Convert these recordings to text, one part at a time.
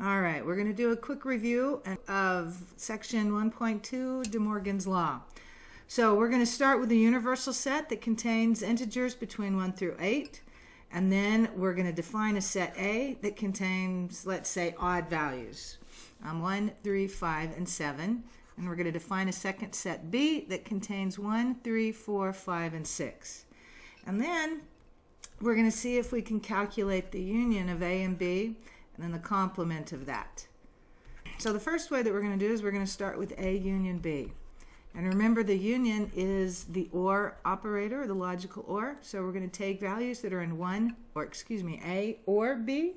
All right, we're going to do a quick review of section 1.2 DeMorgan's law. So we're going to start with a universal set that contains integers between 1 through 8. And then we're going to define a set A that contains, let's say, odd values, 1, 3, 5, and 7. And we're going to define a second set B that contains 1, 3, 4, 5, and 6. And then we're going to see if we can calculate the union of A and B and then the complement of that. So the first way that we're going to do is we're going to start with A union B. And remember, the union is the OR operator, the logical OR. So we're going to take values that are in A or B,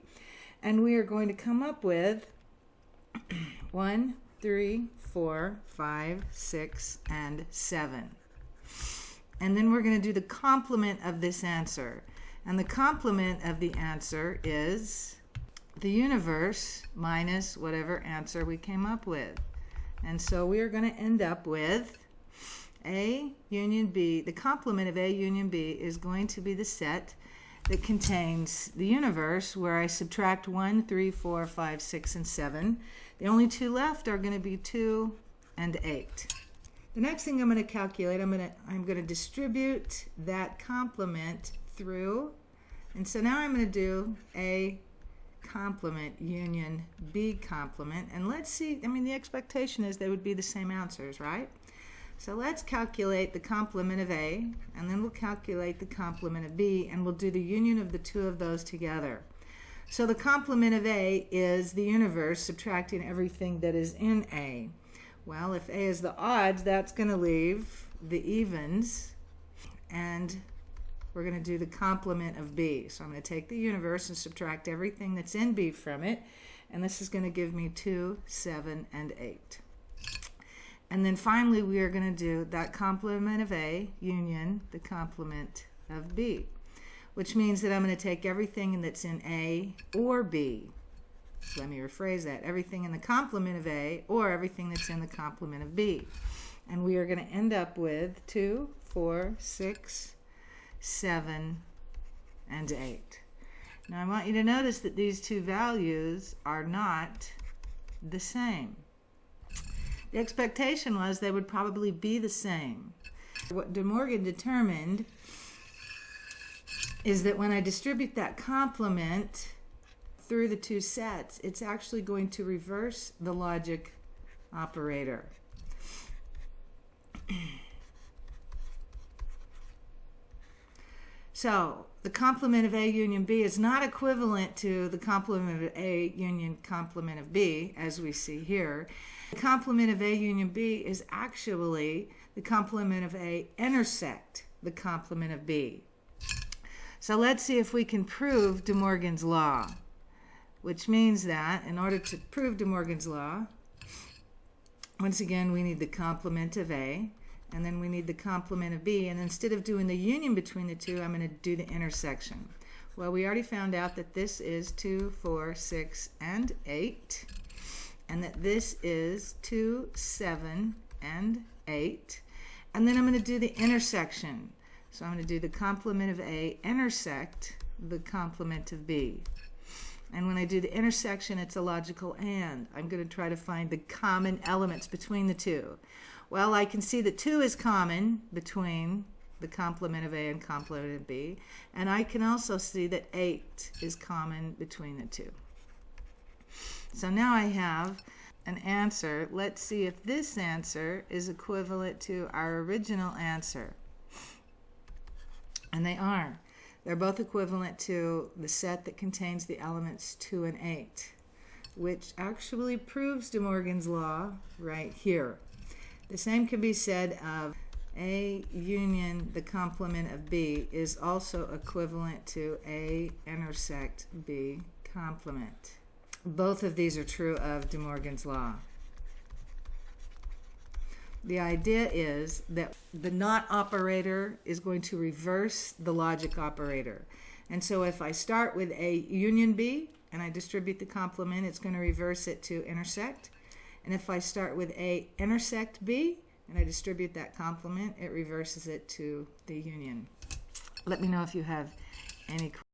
and we are going to come up with 1, 3, 4, 5, 6, and 7. And then we're going to do the complement of this answer. And the complement of the answer is the universe minus whatever answer we came up with. And so we are going to end up with A union B. The complement of A union B is going to be the set that contains the universe, where I subtract 1, 3, 4, 5, 6, and 7. The only two left are going to be 2 and 8. The next thing I'm going to calculate, I'm going to distribute that complement through. And so now I'm going to do A complement union B complement, and let's see, the expectation is they would be the same answers, right? So let's calculate the complement of A, and then we'll calculate the complement of B, and we'll do the union of the two of those together. So the complement of A is the universe subtracting everything that is in A. Well, if A is the odds, that's going to leave the evens, and we're going to do the complement of B. So I'm going to take the universe and subtract everything that's in B from it. And this is going to give me 2, 7, and 8. And then finally, we are going to do that complement of A union the complement of B, which means that I'm going to take everything that's in A or B. So let me rephrase that. Everything in the complement of A or everything that's in the complement of B. And we are going to end up with 2, 4, 6, 7, and 8. Now I want you to notice that these two values are not the same. The expectation was they would probably be the same. What De Morgan determined is that when I distribute that complement through the two sets, it's actually going to reverse the logic operator. So the complement of A union B is not equivalent to the complement of A union complement of B, as we see here. The complement of A union B is actually the complement of A intersect the complement of B. So let's see if we can prove De Morgan's law, which means that in order to prove De Morgan's law, once again, we need the complement of A, and then we need the complement of B, and instead of doing the union between the two, I'm going to do the intersection. Well, we already found out that this is 2, 4, 6, and 8, and that this is 2, 7, and 8, and then I'm going to do the intersection. So I'm going to do the complement of A intersect the complement of B. And when I do the intersection, it's a logical and. I'm going to try to find the common elements between the two. Well, I can see that 2 is common between the complement of A and complement of B, and I can also see that 8 is common between the two. So now I have an answer. Let's see if this answer is equivalent to our original answer. And they are. They're both equivalent to the set that contains the elements 2 and 8, which actually proves De Morgan's law right here. The same can be said of A union the complement of B is also equivalent to A intersect B complement. Both of these are true of De Morgan's law. The idea is that the not operator is going to reverse the logic operator. And so if I start with A union B and I distribute the complement, it's going to reverse it to intersect. And if I start with A intersect B and I distribute that complement, it reverses it to the union. Let me know if you have any questions.